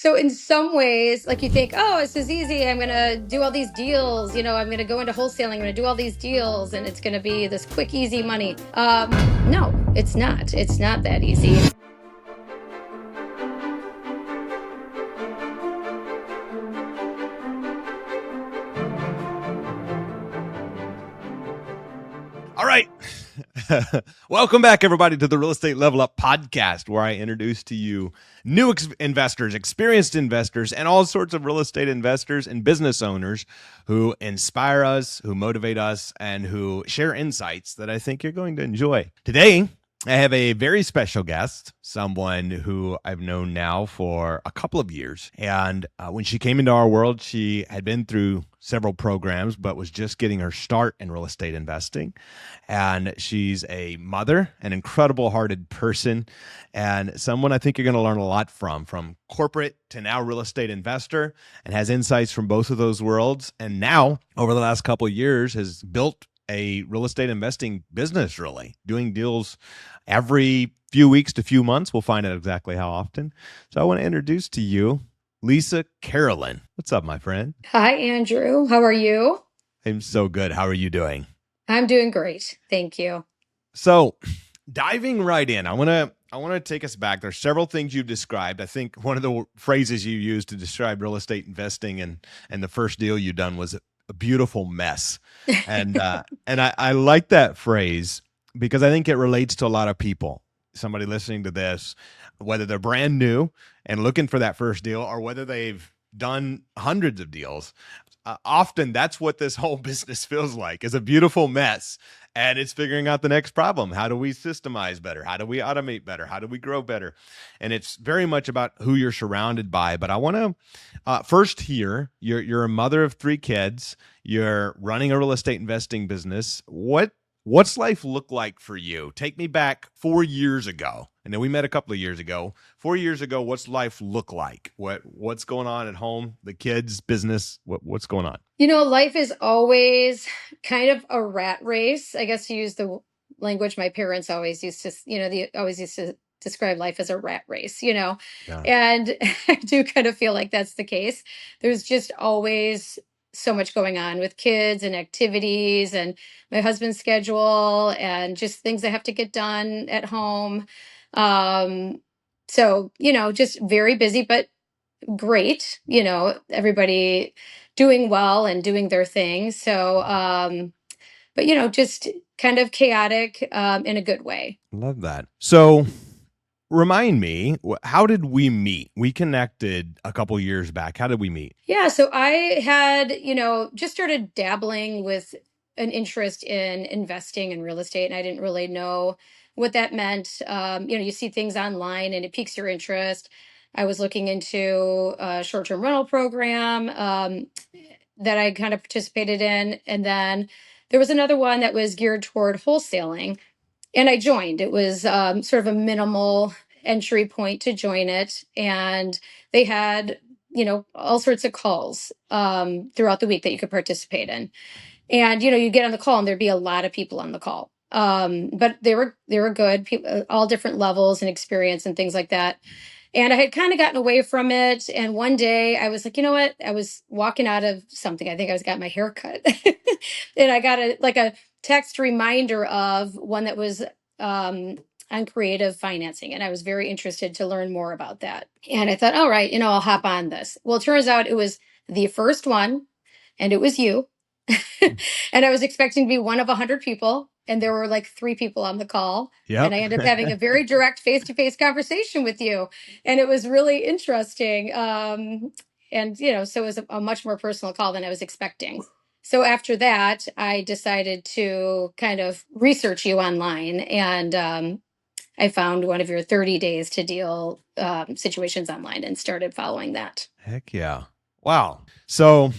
So in some ways, like you think, oh, this is easy. I'm going to do all these deals. I'm going to go into wholesaling. I'm going to do all these deals and it's going to be this quick, easy money. No, it's not. It's not that easy. All right. Welcome back, everybody, to the Real Estate Level Up podcast, where I introduce to you new investors, experienced investors, and all sorts of real estate investors and business owners who inspire us, who motivate us, and who share insights that I think you're going to enjoy. Today, I have a very special guest, someone who I've known now for a couple of years. And when she came into our world, she had been through several programs, but was just getting her start in real estate investing. And she's a mother, an incredible hearted person, and someone I think you're going to learn a lot from corporate to now real estate investor, and has insights from both of those worlds. And now, over the last couple of years, has built a real estate investing business, really doing deals every few weeks to few months. We'll find out exactly how often. So I want to introduce to you Lisa Carolan. What's up, my friend? Hi, Andrew. How are you? I'm so good. How are you doing? I'm doing great. Thank you. So diving right in, I want to take us back. There's several things you've described. I think one of the phrases you used to describe real estate investing and the first deal you done was a beautiful mess. And I like that phrase because I think it relates to a lot of people. Somebody listening to this, whether they're brand new and looking for that first deal, or whether they've done hundreds of deals, often that's what this whole business feels like, is a beautiful mess. And it's figuring out the next problem. How do we systemize better? How do we automate better? How do we grow better? And it's very much about who you're surrounded by. But I want to first hear, you're a mother of 3 kids. You're running a real estate investing business. What's life look like for you? Take me back 4 years ago. And then we met a couple of years ago. 4 years ago, what's life look like? What's going on at home? The kids, business, what's going on? Life is always kind of a rat race. I guess to use the language my parents always used to, they always used to describe life as a rat race, Yeah. and I do kind of feel like that's the case. There's just always so much going on with kids and activities and my husband's schedule and just things I have to get done at home. So, just very busy, but great, everybody doing well and doing their thing. So, but just kind of chaotic in a good way. Love that. So remind me, how did we meet? We connected a couple years back. How did we meet? Yeah, so I had, just started dabbling with an interest in investing in real estate, and I didn't really know what that meant. You see things online and it piques your interest. I was looking into a short-term rental program that I kind of participated in, and then there was another one that was geared toward wholesaling, and I joined. It was sort of a minimal entry point to join it, and they had all sorts of calls throughout the week that you could participate in. And you get on the call and there'd be a lot of people on the call, but they were good people, all different levels and experience and things like that. And I had kind of gotten away from it, and one day I was like, you know what, I was walking out of something, I think I was got my hair cut and I got a text reminder of one that was on creative financing, and I was very interested to learn more about that. And I thought, all right, I'll hop on this. Well, it turns out it was the first one, and it was you. And I was expecting to be one of 100 people, and there were like 3 people on the call. Yep. And I ended up having a very direct face-to-face conversation with you, and it was really interesting. And so it was a much more personal call than I was expecting. So after that, I decided to kind of research you online, and I found one of your 30 days to deal situations online and started following that. Heck yeah. Wow. So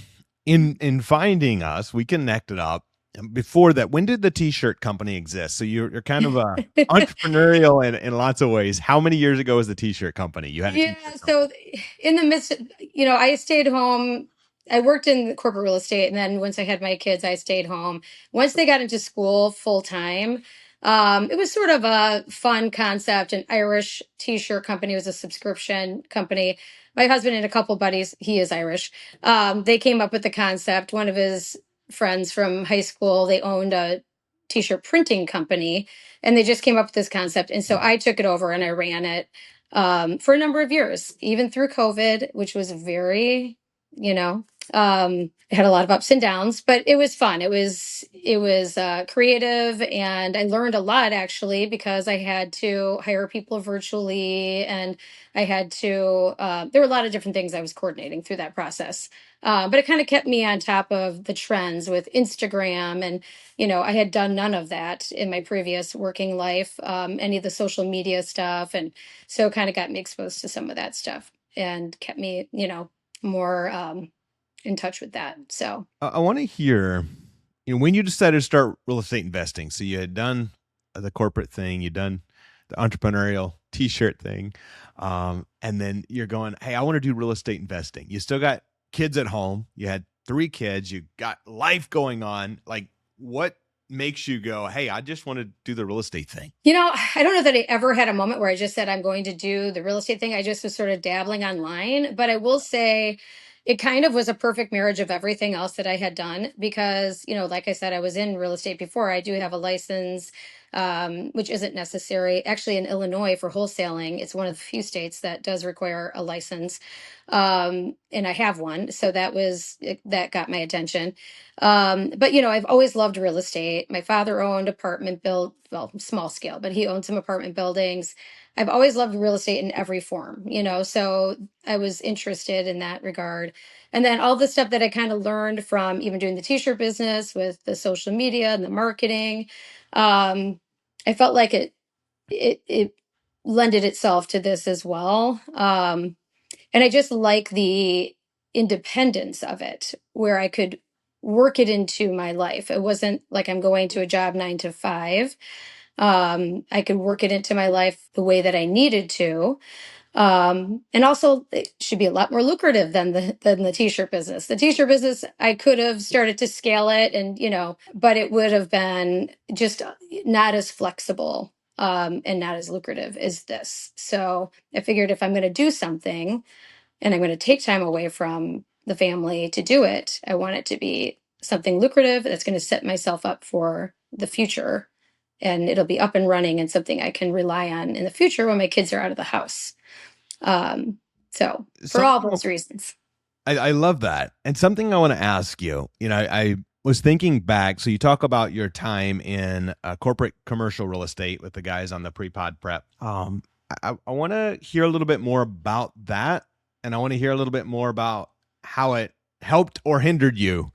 in finding us, we connected up. Before that, when did the t-shirt company exist? So you're kind of entrepreneurial in lots of ways. How many years ago was the t-shirt company? You had a t-shirt so in the midst, I stayed home. I worked in corporate real estate, and then once I had my kids, I stayed home. Once they got into school full time, it was sort of a fun concept. An Irish t-shirt company. It was a subscription company. my husband and a couple buddies, he is Irish. They came up with the concept. One of his friends from high school, they owned a t-shirt printing company, and they just came up with this concept. And so I took it over and I ran it for a number of years, even through COVID, which was very, it had a lot of ups and downs, but it was fun. It was creative, and I learned a lot actually because I had to hire people virtually, and I had to. There were a lot of different things I was coordinating through that process, but it kind of kept me on top of the trends with Instagram, and I had done none of that in my previous working life, any of the social media stuff, and so it kind of got me exposed to some of that stuff and kept me, more in touch with that. So I want to hear, when you decided to start real estate investing. So you had done the corporate thing, you'd done the entrepreneurial t-shirt thing, and then you're going, hey, I want to do real estate investing. You still got kids at home. You had 3 kids. You got life going on. Like, what makes you go, hey, I just want to do the real estate thing? I don't know that I ever had a moment where I just said I'm going to do the real estate thing. I just was sort of dabbling online. But I will say it kind of was a perfect marriage of everything else that I had done because, like I said, I was in real estate before. I do have a license, which isn't necessary. Actually, in Illinois for wholesaling, it's one of the few states that does require a license. And I have one. So that got my attention. But I've always loved real estate. My father owned well, small scale, but he owned some apartment buildings. I've always loved real estate in every form, so I was interested in that regard. And then all the stuff that I kind of learned from even doing the t-shirt business with the social media and the marketing, I felt like it lended itself to this as well. And I just like the independence of it, where I could work it into my life. It wasn't like I'm going to a job 9 to 5. I could work it into my life the way that I needed to. And also, it should be a lot more lucrative than the t-shirt business. The t-shirt business, I could have started to scale it, and but it would have been just not as flexible and not as lucrative as this. So I figured if I'm going to do something and I'm going to take time away from the family to do it, I want it to be something lucrative that's going to set myself up for the future. And it'll be up and running and something I can rely on in the future when my kids are out of the house. So for all Something those reasons. I love that. And something I want to ask you, I was thinking back. So you talk about your time in corporate commercial real estate with the guys on the pre-pod prep. I want to hear a little bit more about that. And I want to hear a little bit more about how it helped or hindered you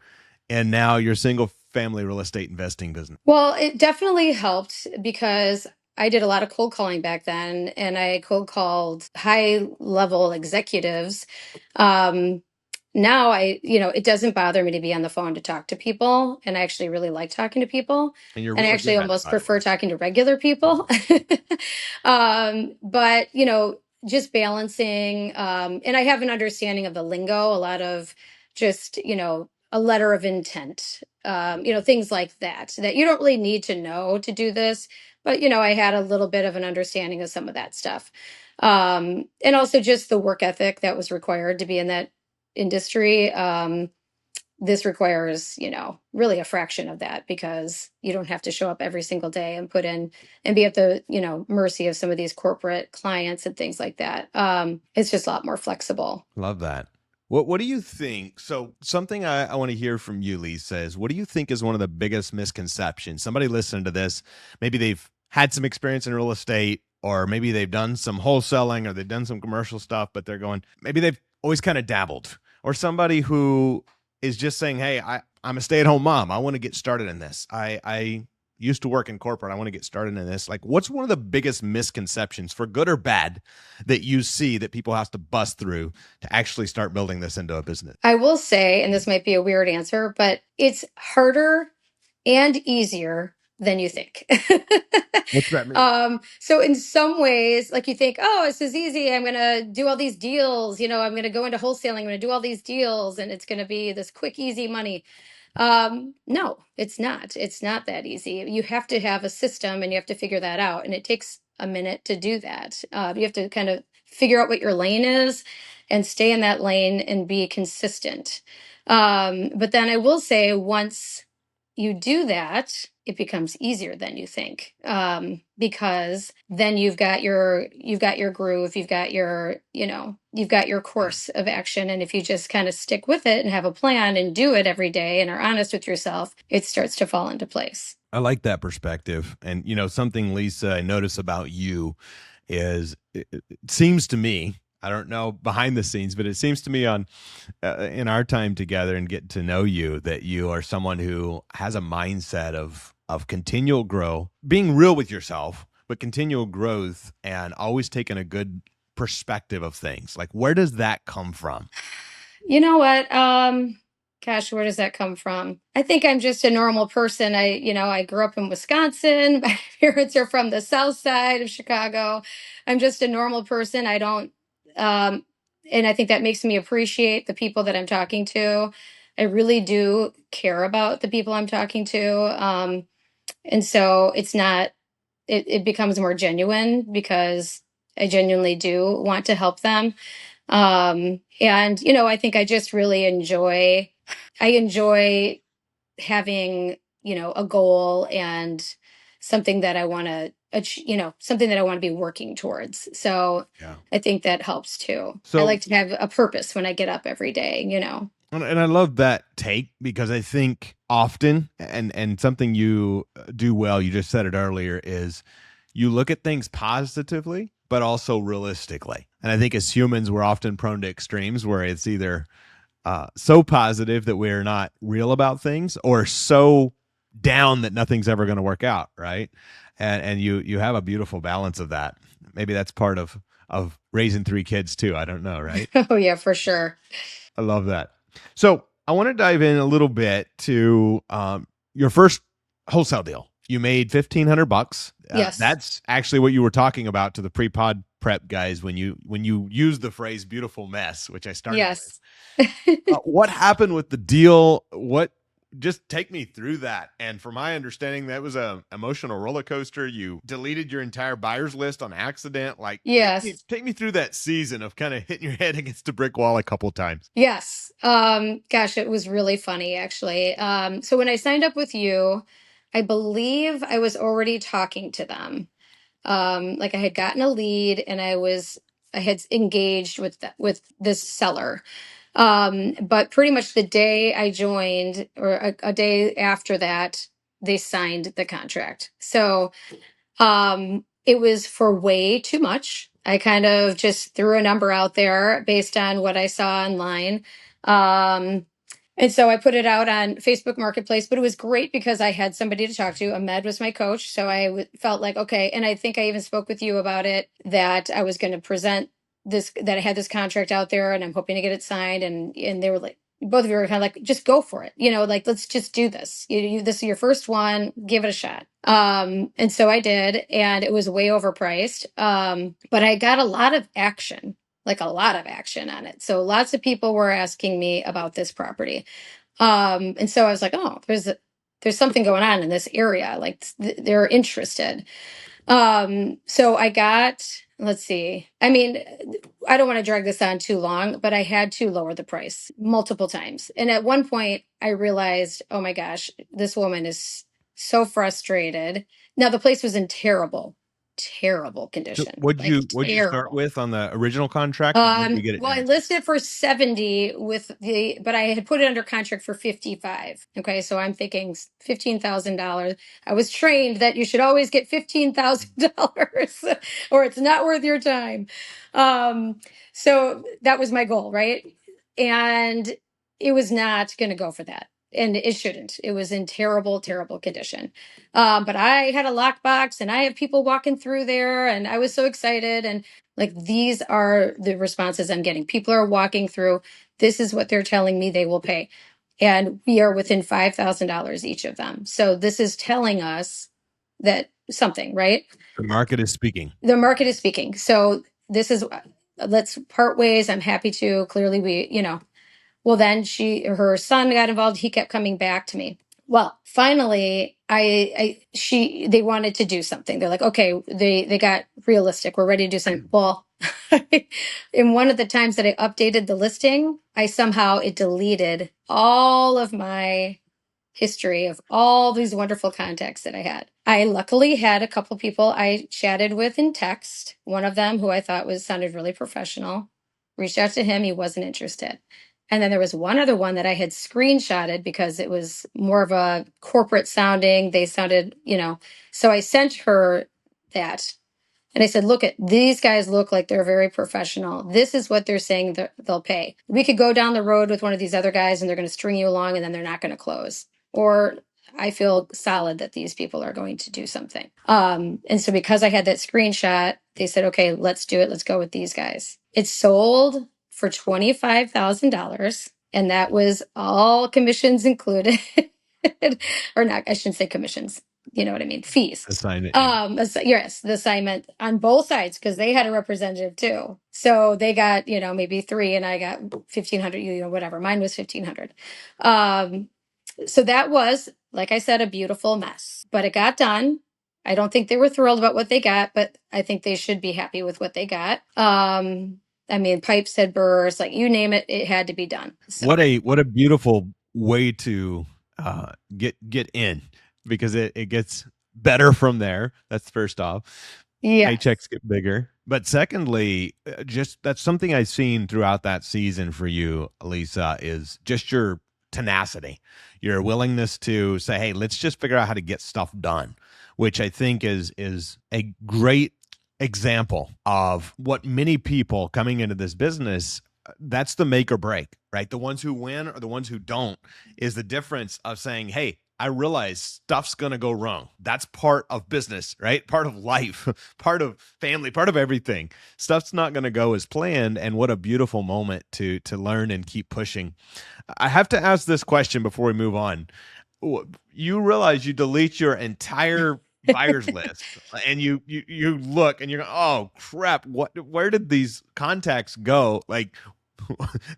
and now your single family real estate investing business. Well, it definitely helped because I did a lot of cold calling back then, and I cold called high level executives. Um, Now it doesn't bother me to be on the phone to talk to people, and I actually really like talking to people, And you're and I really actually good at it, almost by the prefer way. talking to regular people. But just balancing, and I have an understanding of the lingo, a lot of just a letter of intent, things like that you don't really need to know to do this, but I had a little bit of an understanding of some of that stuff, and also just the work ethic that was required to be in that industry. This requires, really a fraction of that because you don't have to show up every single day and put in and be at the, mercy of some of these corporate clients and things like that. It's just a lot more flexible. Love that. What do you think? So something I want to hear from you, Lisa, is what do you think is one of the biggest misconceptions? Somebody listening to this, maybe they've had some experience in real estate, or maybe they've done some wholesaling, or they've done some commercial stuff, but they're going, maybe they've always kind of dabbled, or somebody who is just saying, hey, I'm a stay-at-home mom. I want to get started in this. I used to work in corporate. I want to get started in this. Like, what's one of the biggest misconceptions, for good or bad, that you see that people have to bust through to actually start building this into a business? I will say, and this might be a weird answer, but it's harder and easier than you think. What's that mean? So in some ways, like you think, oh, this is easy. I'm going to do all these deals. I'm going to go into wholesaling. I'm going to do all these deals, and it's going to be this quick, easy money. No, it's not. It's not that easy. You have to have a system and you have to figure that out. And it takes a minute to do that. You have to kind of figure out what your lane is and stay in that lane and be consistent. But then I will say, once you do that, it becomes easier than you think, because then you've got your groove, you've got your course of action, and if you just kind of stick with it and have a plan and do it every day and are honest with yourself, it starts to fall into place. I like that perspective. And, something, Lisa, I notice about you is it seems to me, I don't know behind the scenes, but it seems to me in our time together and getting to know you that you are someone who has a mindset of continual growth, being real with yourself, but continual growth and always taking a good perspective of things. Like, where does that come from? You know what? Gosh, where does that come from? I think I'm just a normal person. I grew up in Wisconsin. My parents are from the south side of Chicago. I'm just a normal person. I don't, and I think that makes me appreciate the people that I'm talking to. I really do care about the people I'm talking to. And so it becomes more genuine because I genuinely do want to help them. And I think I just really enjoy having, a goal and something that I want to something that I want to be working towards. So Yeah. I think that helps too. I So, like to have a purpose when I get up every day. and I love that take because I think often, and something you do well, you just said it earlier, is you look at things positively, but also realistically. And I think as humans, we're often prone to extremes where it's either so positive that we're not real about things, or so down that nothing's ever going to work out, right? And you have a beautiful balance of that. Maybe that's part of raising three kids too. I don't know, right? Oh yeah, for sure. I love that. So I want to dive in a little bit to your first wholesale deal. You made $1,500. Yes. That's actually what you were talking about to the pre-pod prep guys when you used the phrase "beautiful mess," which I started with. Yes. What happened with the deal? What Just take me through that. And from my understanding, that was a emotional roller coaster. You deleted your entire buyers list on accident. Like, Yes. take me through that season of kind of hitting your head against a brick wall a couple of times. Yes. Gosh, it was really funny actually. So when I signed up with you, I believe I was already talking to them. Like I had gotten a lead and I had engaged with this seller. But pretty much the day I joined, or a day after that, they signed the contract. So it was for way too much. I kind of just threw a number out there based on what I saw online. Um, and so I put it out on Facebook Marketplace, but it was great because I had somebody to talk to. Ahmed was my coach. So felt like, okay. And I think I even spoke with you about it, that I was going to present that I had this contract out there and I'm hoping to get it signed. And they were like, both of you were kind of like, just go for it. Like, let's just do this. This is your first one, give it a shot. And so I did, and it was way overpriced. But I got a lot of action, like a lot of action on it. So lots of people were asking me about this property. And so I was like, oh, there's something going on in this area. Like they're interested. So I got, let's see. I mean, I don't want to drag this on too long, but I had to lower the price multiple times. And at one point I realized, oh my gosh, this woman is so frustrated. Now the place was in terrible So condition, what'd like you start terrible. with on the original contract, and what'd you get it Well, I down listed for 70 but I had put it under contract for 55. Okay. So I'm thinking $15,000. I was trained that you should always get $15,000 or it's not worth your time. Um, so that was my goal. Right. And it was not going to go for that. And it shouldn't. It was in terrible condition. But I had a lockbox and I have people walking through there and I was so excited. And like, these are the responses I'm getting. People are walking through. This is what they're telling me they will pay. And we are within $5,000 each of them. So this is telling us that something, right? the market is speaking? The market is speaking. So this is, let's part ways. I'm happy to. Clearly, well, then her son got involved. He kept coming back to me. Well, finally, they wanted to do something. They're like, okay, they got realistic. We're ready to do something. Well, In one of the times that I updated the listing, it deleted all of my history of all these wonderful contacts that I had. I luckily had a couple people I chatted with in text. One of them, who I thought sounded really professional, reached out to him. He wasn't interested. And then there was one other one that I had screenshotted because it was more of a corporate sounding. They sounded, so I sent her that. And I said, look, at these guys look like they're very professional. This is what they're saying that they'll pay. We could go down the road with one of these other guys and they're going to string you along and then they're not going to close. Or I feel solid that these people are going to do something. And so because I had that screenshot, they said, okay, let's do it. Let's go with these guys. It sold for $25,000. And that was all commissions included. Or not, I shouldn't say commissions. You know what I mean? Fees. Assignment. Yeah. Yes, the assignment on both sides because they had a representative too. So they got, maybe three and I got 1,500, whatever. Mine was 1,500. So that was, like I said, a beautiful mess, but it got done. I don't think they were thrilled about what they got, but I think they should be happy with what they got. I mean, pipes had burst, like you name it, it had to be done. So. What a beautiful way to get in, because it gets better from there. That's first off. Yeah. Paychecks get bigger. But secondly, just that's something I've seen throughout that season for you, Lisa, is just your tenacity, your willingness to say, hey, let's just figure out how to get stuff done, which I think is a great example of what many people coming into this business, that's the make or break, right? The ones who win or the ones who don't is the difference of saying, hey, I realize stuff's going to go wrong. That's part of business, right? Part of life, part of family, part of everything. Stuff's not going to go as planned. And what a beautiful moment to learn and keep pushing. I have to ask this question before we move on. You realize you delete your entire buyers list and you look and you're going, oh crap, where did these contacts go? Like,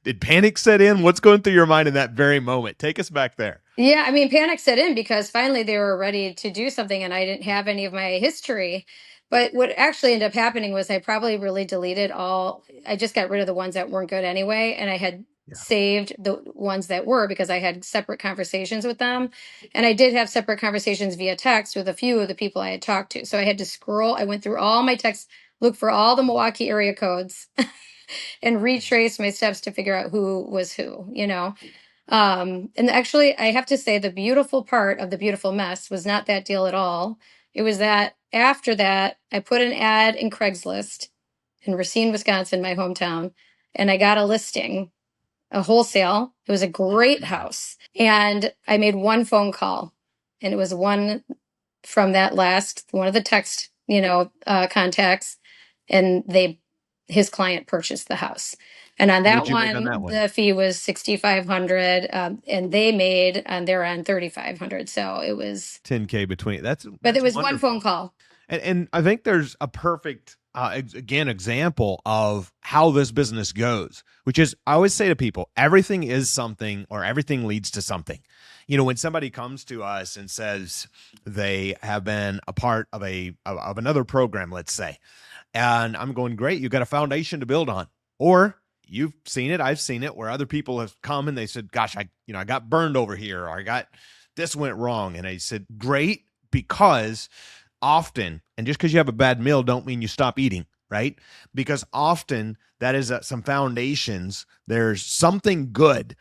did panic set in? What's going through your mind in that very moment? Take us back there. Yeah, I mean, panic set in because finally they were ready to do something and I didn't have any of my history. But what actually ended up happening was I probably really deleted I just got rid of the ones that weren't good anyway. And I had saved the ones that were because I had separate conversations with them. And I did have separate conversations via text with a few of the people I had talked to. So I had to scroll. I went through all my texts, look for all the Milwaukee area codes and retrace my steps to figure out who was who. And actually, I have to say the beautiful part of the beautiful mess was not that deal at all. It was that after that, I put an ad in Craigslist in Racine, Wisconsin, my hometown, and I got a listing, a wholesale. It was a great house. And I made one phone call, and it was one from that last one of the text, contacts, and his client purchased the house. And on that one, the fee was $6,500, and they made on their end $3,500. So it was $10K between. But it was wonderful. one phone call. And I think there's a perfect example of how this business goes, which is I always say to people, everything is something or everything leads to something. When somebody comes to us and says they have been a part of another program, let's say, and I'm going, great, you got a foundation to build on. Or you've seen it, I've seen it, where other people have come and they said, gosh, I got burned over here, or this went wrong. And I said, great, because often, and just because you have a bad meal don't mean you stop eating, right? Because often that is some foundations. There's something good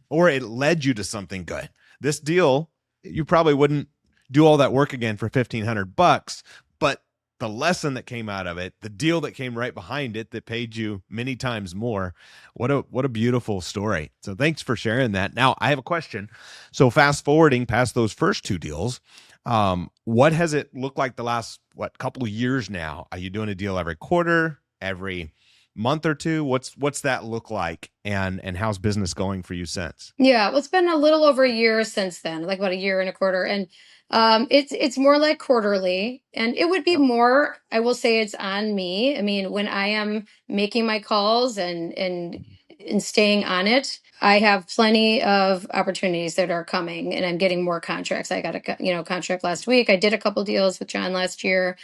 or it led you to something good. This deal, you probably wouldn't do all that work again for $1,500, but the lesson that came out of it, the deal that came right behind it that paid you many times more. What a beautiful story. So thanks for sharing that. Now I have a question. So fast forwarding past those first two deals, what has it looked like the last, couple of years now? Are you doing a deal every quarter, every month or two? What's that look like? And how's business going for you since? Yeah, well, it's been a little over a year since then, like about a year and a quarter. And it's more like quarterly, and it would be more, I will say it's on me. I mean, when I am making my calls and staying on it, I have plenty of opportunities that are coming and I'm getting more contracts. I got a contract last week. I did a couple deals with John last year.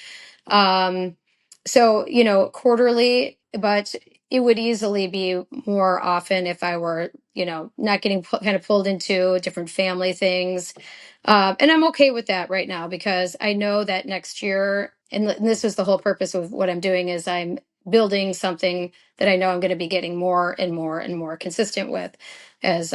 So, quarterly, but it would easily be more often if I were, not getting kind of pulled into different family things. And I'm okay with that right now because I know that next year, and this is the whole purpose of what I'm doing, is I'm building something that I know I'm going to be getting more and more and more consistent with as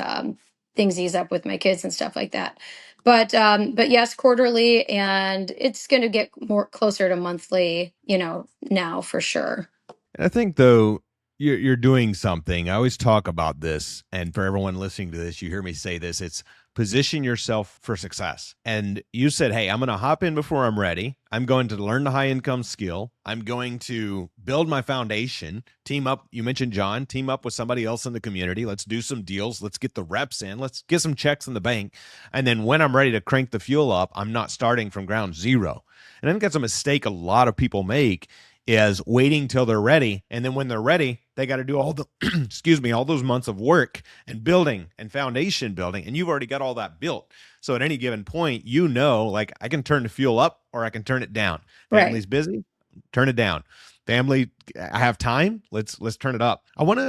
things ease up with my kids and stuff like that. But yes, quarterly, and it's going to get more closer to monthly, now for sure. And I think though you're doing something. I always talk about this, and for everyone listening to this, you hear me say this. It's position yourself for success. And you said, "Hey, I'm going to hop in before I'm ready. I'm going to learn the high income skill. I'm going to build my foundation. Team up. You mentioned John. Team up with somebody else in the community. Let's do some deals. Let's get the reps in. Let's get some checks in the bank. And then when I'm ready to crank the fuel up, I'm not starting from ground zero." And I think that's a mistake a lot of people make, is waiting till they're ready. And then when they're ready, they got to do all the, excuse me, all those months of work and building and foundation building. And you've already got all that built. So at any given point, like I can turn the fuel up or I can turn it down. Right. Family's busy, turn it down. Family, I have time. Let's turn it up. I want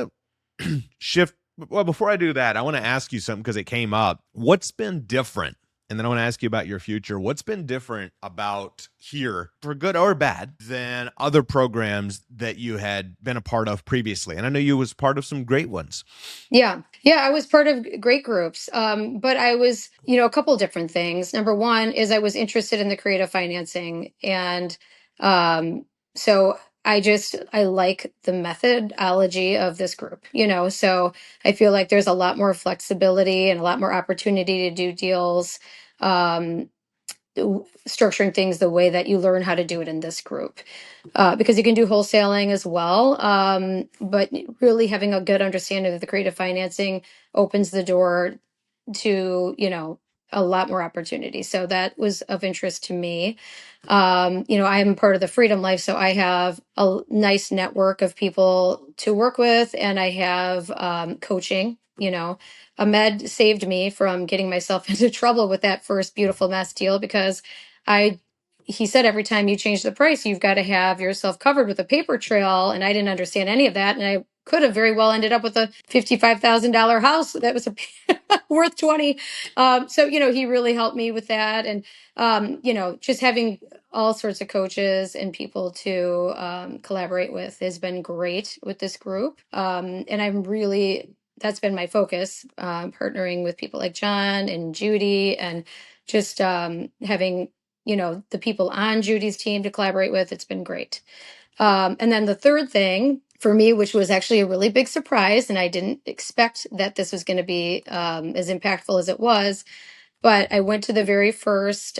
to shift. Well, before I do that, I want to ask you something because it came up. What's been different? And then I want to ask you about your future. What's been different about here, for good or bad, than other programs that you had been a part of previously? And I know you was part of some great ones. Yeah. Yeah, I was part of great groups. But I was, a couple different things. Number one is I was interested in the creative financing. And so I like the methodology of this group, so I feel like there's a lot more flexibility and a lot more opportunity to do deals, um, structuring things the way that you learn how to do it in this group, because you can do wholesaling as well. But really having a good understanding of the creative financing opens the door to, a lot more opportunity. So that was of interest to me. I'm part of the Freedom Life, so I have a nice network of people to work with, and I have coaching. Ahmed saved me from getting myself into trouble with that first Beautiful Mess deal because I he said every time you change the price, you've got to have yourself covered with a paper trail. And I didn't understand any of that. And I could have very well ended up with a $55,000 house that was worth 20. So, he really helped me with that. And, just having all sorts of coaches and people to collaborate with has been great with this group. And that's been my focus, partnering with people like John and Judy, and just having the people on Judy's team to collaborate with. It's been great. And then the third thing for me, which was actually a really big surprise, and I didn't expect that this was going to be as impactful as it was, but I went to the very first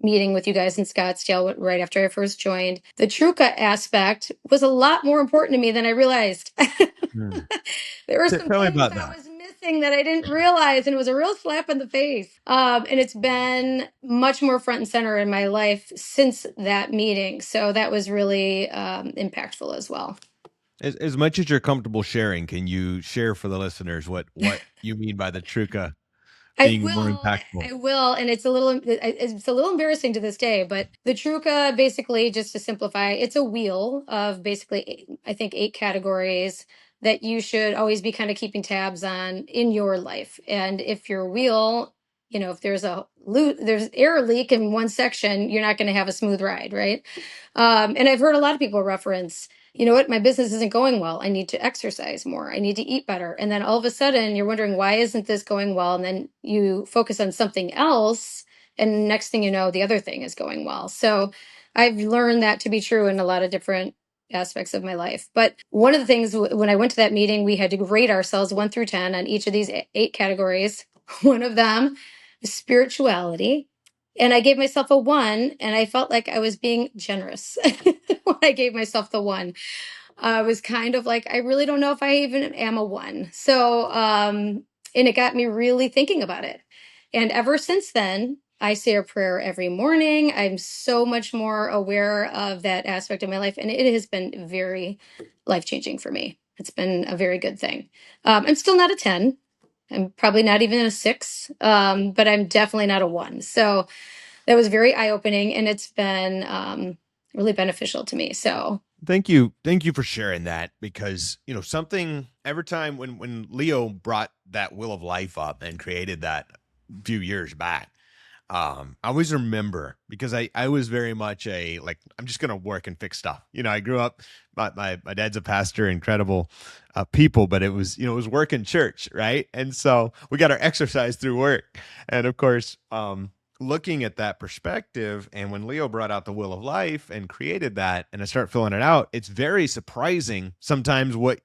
meeting with you guys in Scottsdale right after I first joined. The Truca aspect was a lot more important to me than I realized. Hmm. There were some Tell me things about I that. was missing that I didn't realize, and it was a real slap in the face. And it's been much more front and center in my life since that meeting. So that was really impactful as well. As much as you're comfortable sharing, can you share for the listeners what you mean by the Truca I being more will. impactful? I will, and it's a little embarrassing to this day. But the Truca, basically, just to simplify, it's a wheel of basically, I think, 8 categories that you should always be kind of keeping tabs on in your life. And if your wheel, if there's air leak in one section, you're not going to have a smooth ride, right? And I've heard a lot of people reference, you know what, my business isn't going well. I need to exercise more. I need to eat better. And then all of a sudden you're wondering, why isn't this going well? And then you focus on something else. And next thing you know, the other thing is going well. So I've learned that to be true in a lot of different aspects of my life. But one of the things, when I went to that meeting, we had to rate ourselves 1 through 10 on each of these 8 categories. One of them is spirituality. And I gave myself a 1, and I felt like I was being generous when I gave myself the 1. I was kind of like, I really don't know if I even am a 1. So, and it got me really thinking about it. And ever since then, I say a prayer every morning. I'm so much more aware of that aspect of my life, and it has been very life changing for me. It's been a very good thing. I'm still not a 10. I'm probably not even a 6, but I'm definitely not a 1. So that was very eye opening, and it's been really beneficial to me. So Thank you. Thank you for sharing that, because, something every time when Leo brought that Wheel of Life up and created that a few years back, I always remember, because I was very much I'm just going to work and fix stuff. I grew up, my dad's a pastor, incredible people, but it was work in church. Right. And so we got our exercise through work. And of course, looking at that perspective, and when Leo brought out the Wheel of Life and created that, and I start filling it out, it's very surprising sometimes what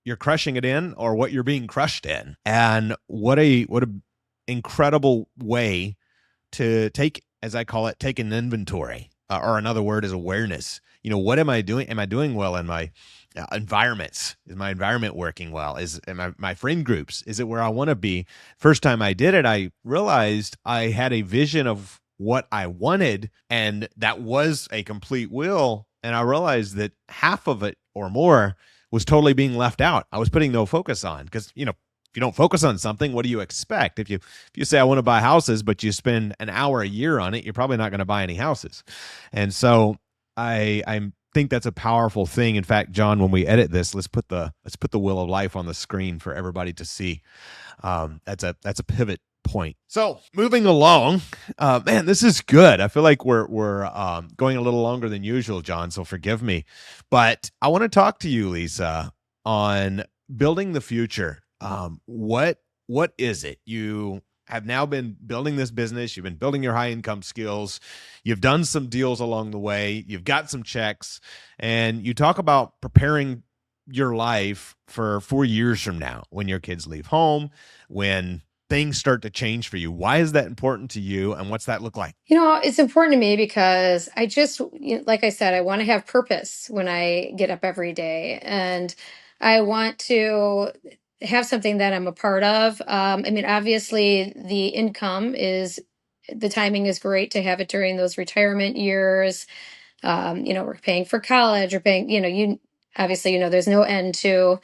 you're crushing it in or what you're being crushed in. And what a incredible way to take, as I call it, take an inventory, or another word is awareness. What am I doing? Am I doing well in my environments? Is my environment working well? Am my friend groups? Is it where I want to be? First time I did it, I realized I had a vision of what I wanted, and that was a complete will. And I realized that half of it or more was totally being left out. I was putting no focus on, because, if you don't focus on something, what do you expect? If you say I want to buy houses, but you spend an hour a year on it, you're probably not going to buy any houses. And so I think that's a powerful thing. In fact, John, when we edit this, let's put the Wheel of Life on the screen for everybody to see. That's a pivot point. So moving along, man, this is good. I feel like we're going a little longer than usual, John, so forgive me. But I want to talk to you, Lisa, on building the future. What is it? You have now been building this business. You've been building your high income skills. You've done some deals along the way. You've got some checks, and you talk about preparing your life for 4 years from now, when your kids leave home, when things start to change for you. Why is that important to you, and what's that look like? It's important to me because I just, like I said, I want to have purpose when I get up every day, and I want to have something that I'm a part of. I mean, obviously, the timing is great to have it during those retirement years. We're paying for college, or paying, you obviously, there's no end to,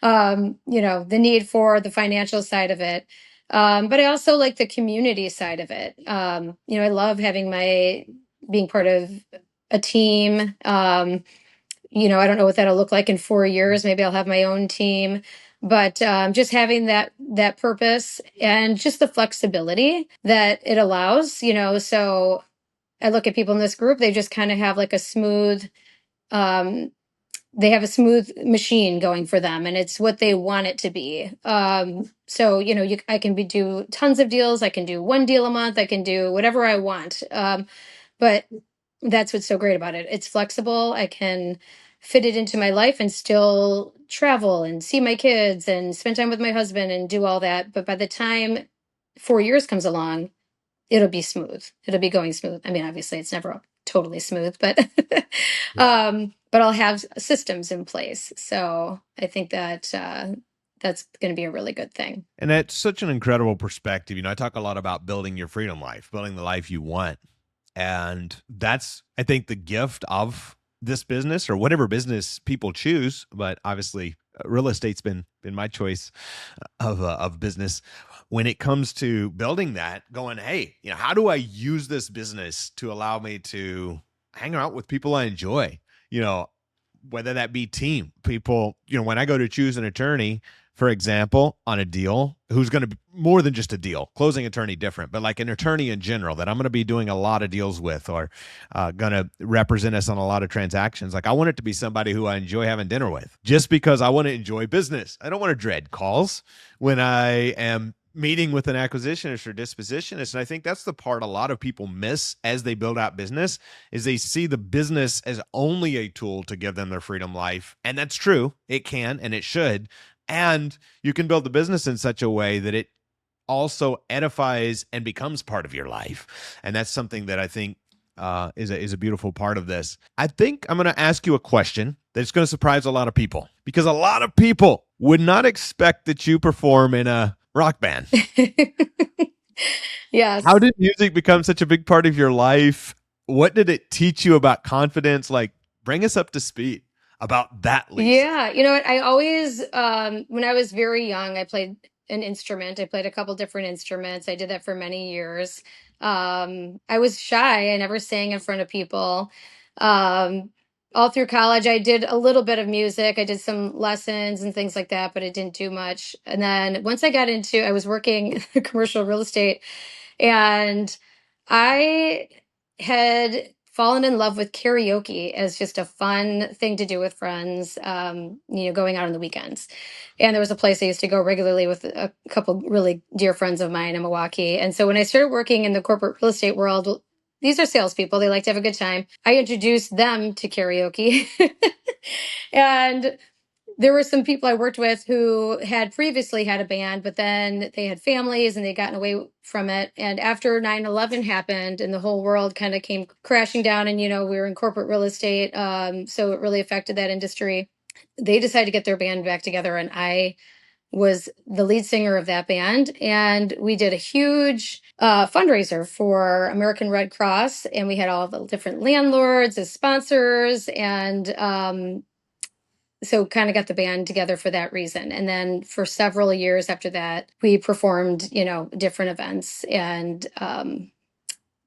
the need for the financial side of it. But I also like the community side of it. I love being part of a team. I don't know what that'll look like in 4 years. Maybe I'll have my own team, but just having that purpose and just the flexibility that it allows. So I look at people in this group, they just kind of have like um, they have a smooth machine going for them, and it's what they want it to be. So, I can do tons of deals. I can do one deal a month. I can do whatever I want. But that's what's so great about it. It's flexible. I can fit it into my life and still travel and see my kids and spend time with my husband and do all that. But by the time 4 years comes along, it'll be smooth. It'll be going smooth. I mean, obviously it's never totally smooth, but but I'll have systems in place. So I think that that's going to be a really good thing. And that's such an incredible perspective. I talk a lot about building your freedom life, building the life you want. And that's, I think, the gift of this business, or whatever business people choose. But obviously, real estate's been my choice of business. When it comes to building that, going, hey, how do I use this business to allow me to hang out with people I enjoy? Whether that be team people. When I go to choose an attorney, for example, on a deal, who's going to be more than just a deal, closing attorney different, but like an attorney in general that I'm going to be doing a lot of deals with, or going to represent us on a lot of transactions. Like, I want it to be somebody who I enjoy having dinner with, just because I want to enjoy business. I don't want to dread calls when I am meeting with an acquisitionist or dispositionist. And I think that's the part a lot of people miss as they build out business, is they see the business as only a tool to give them their freedom life. And that's true. It can, and it should. And you can build the business in such a way that it also edifies and becomes part of your life. And that's something that I think is a beautiful part of this. I think I'm going to ask you a question that's going to surprise a lot of people, because a lot of people would not expect that you perform in a rock band. Yes. How did music become such a big part of your life? What did it teach you about confidence? Like, bring us up to speed about that, Lisa. Yeah. You know what? I always, when I was very young, I played an instrument. I played a couple different instruments. I did that for many years. I was shy. I never sang in front of people. Um, all through college, I did a little bit of music. I did some lessons and things like that, but it didn't do much. And then once I was working commercial real estate, and I had fallen in love with karaoke as just a fun thing to do with friends, going out on the weekends. And there was a place I used to go regularly with a couple really dear friends of mine in Milwaukee. And so when I started working in the corporate real estate world, these are salespeople. They like to have a good time. I introduced them to karaoke. And there were some people I worked with who had previously had a band, but then they had families and they'd gotten away from it. And after 9/11 happened and the whole world kind of came crashing down, and, we were in corporate real estate. So it really affected that industry. They decided to get their band back together, and I was the lead singer of that band. And we did a huge fundraiser for American Red Cross, and we had all the different landlords as sponsors. And so kind of got the band together for that reason. And then for several years after that, we performed, different events, and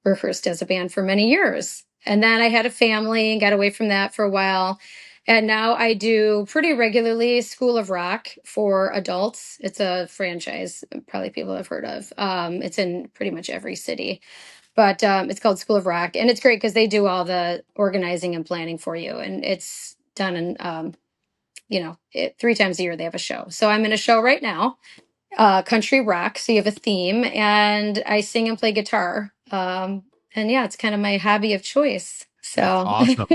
rehearsed as a band for many years. And then I had a family and got away from that for a while. And now I do pretty regularly School of Rock for adults. It's a franchise, probably people have heard of. It's in pretty much every city, but it's called School of Rock. And it's great because they do all the organizing and planning for you. And it's done in 3 times a year they have a show. So I'm in a show right now, country rock. So you have a theme, and I sing and play guitar. And yeah, it's kind of my hobby of choice. That's So awesome.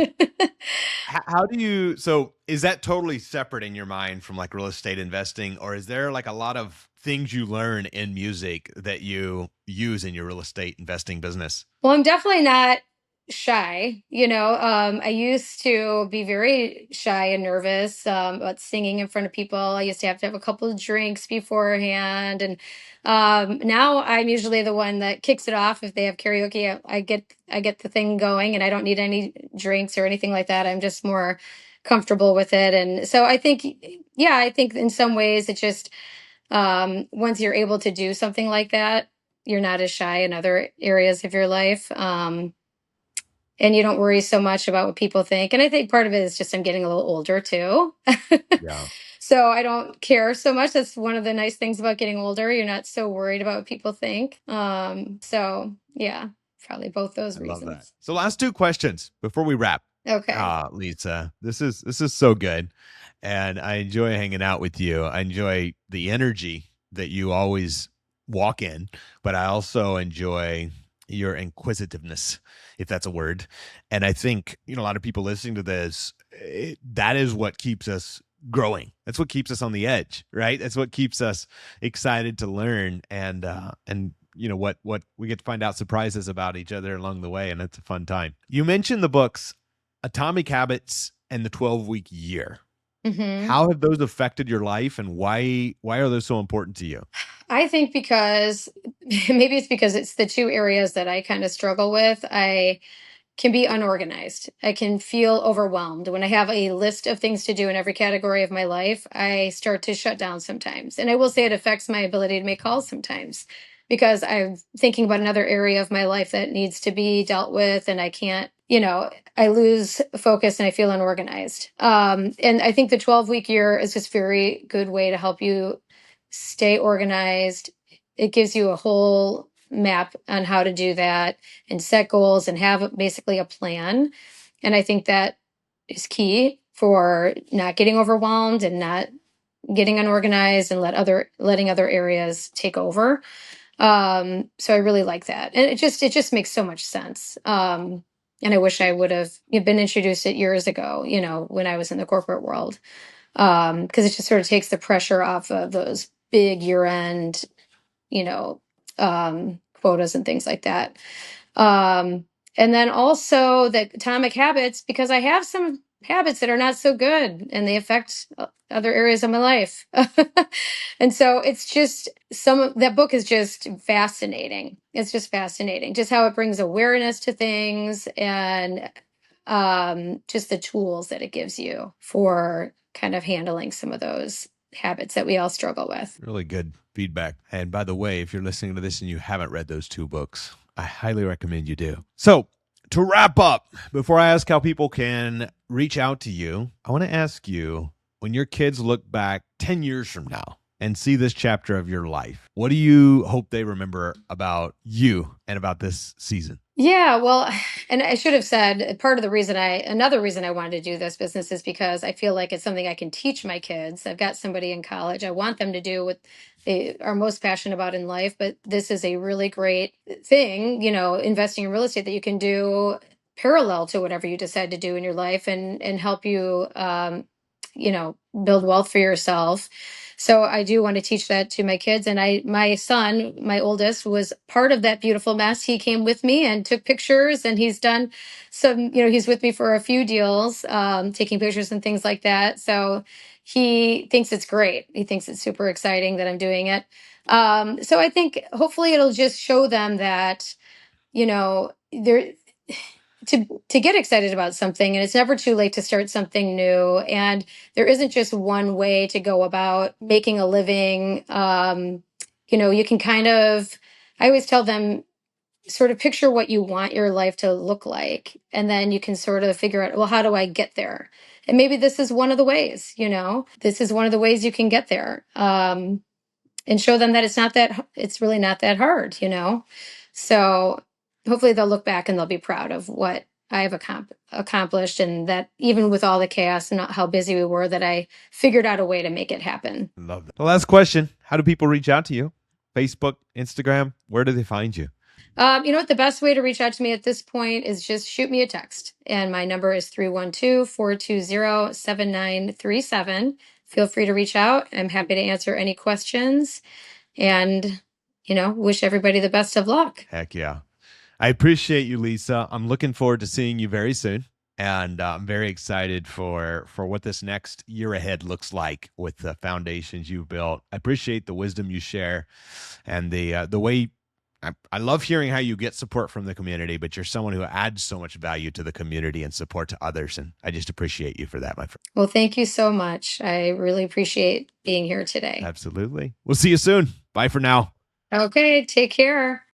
How do you, so is that totally separate in your mind from like real estate investing, or is there like a lot of things you learn in music that you use in your real estate investing business? well, I'm definitely not shy. I used to be very shy and nervous about singing in front of people. I used to have a couple of drinks beforehand. And now I'm usually the one that kicks it off. If they have karaoke, I get the thing going, and I don't need any drinks or anything like that. I'm just more comfortable with it. And so I think in some ways it just, once you're able to do something like that, you're not as shy in other areas of your life. And you don't worry so much about what people think. And I think part of it is just I'm getting a little older too. Yeah, So I don't care so much. That's one of the nice things about getting older. You're not so worried about what people think. So yeah, probably both those I love that. reasons. So last two questions before we wrap. Okay. Lisa, this is so good, and I enjoy hanging out with you. I enjoy the energy that you always walk in, but I also enjoy your inquisitiveness, if that's a word. And I think a lot of people listening to this, that is what keeps us growing. That's what keeps us on the edge, right? That's what keeps us excited to learn, and what we get to find out surprises about each other along the way, and it's a fun time. You mentioned the books Atomic Habits and the 12-week year. hmm How have those affected your life, and why are those so important to you? I think because maybe it's because it's the two areas that I kind of struggle with. I can be unorganized. I can feel overwhelmed. When I have a list of things to do in every category of my life, I start to shut down sometimes. And I will say it affects my ability to make calls sometimes because I'm thinking about another area of my life that needs to be dealt with. And I can't, I lose focus and I feel unorganized. And I think the 12-week year is just a very good way to help you stay organized. It gives you a whole map on how to do that and set goals and have basically a plan. And I think that is key for not getting overwhelmed and not getting unorganized and letting other areas take over. So I really like that. And it just makes so much sense. And I wish I would have been introduced it years ago, when I was in the corporate world. Because it just sort of takes the pressure off of those big year end, you know, quotas and things like that. Um, and then also the atomic habits, because I have some habits that are not so good and they affect other areas of my life. And so it's just that book is just fascinating. It's just fascinating, just how it brings awareness to things and just the tools that it gives you for kind of handling some of those habits that we all struggle with. Really good feedback. And by the way, if you're listening to this and you haven't read those 2 books, I highly recommend you do. So, to wrap up, before I ask how people can reach out to you, I want to ask you, when your kids look back 10 years from now and see this chapter of your life, what do you hope they remember about you and about this season? Yeah, well, and I should have said another reason I wanted to do this business is because I feel like it's something I can teach my kids. I've got somebody in college. I want them to do what they are most passionate about in life, but this is a really great thing, investing in real estate that you can do parallel to whatever you decide to do in your life and help you, build wealth for yourself. So I do want to teach that to my kids. And my son, my oldest, was part of that beautiful mess. He came with me and took pictures, and he's done he's with me for a few deals, taking pictures and things like that. So he thinks it's great. He thinks it's super exciting that I'm doing it. So I think hopefully it'll just show them that, there to get excited about something, and it's never too late to start something new, and there isn't just one way to go about making a living. You can kind of, I always tell them, sort of picture what you want your life to look like, and then you can sort of figure out, well, how do I get there? And maybe this is one of the ways. This is one of the ways you can get there. And show them that it's really not that hard. So hopefully they'll look back and they'll be proud of what I have accomplished, and that even with all the chaos and how busy we were, that I figured out a way to make it happen. Love that. The last question, how do people reach out to you? Facebook, Instagram, where do they find you? You know what? The best way to reach out to me at this point is just shoot me a text. And my number is 312-420-7937. Feel free to reach out. I'm happy to answer any questions, and, wish everybody the best of luck. Heck yeah. I appreciate you, Lisa. I'm looking forward to seeing you very soon. And I'm very excited for what this next year ahead looks like with the foundations you've built. I appreciate the wisdom you share and the way I love hearing how you get support from the community, but you're someone who adds so much value to the community and support to others. And I just appreciate you for that, my friend. Well, thank you so much. I really appreciate being here today. Absolutely. We'll see you soon. Bye for now. Okay, take care.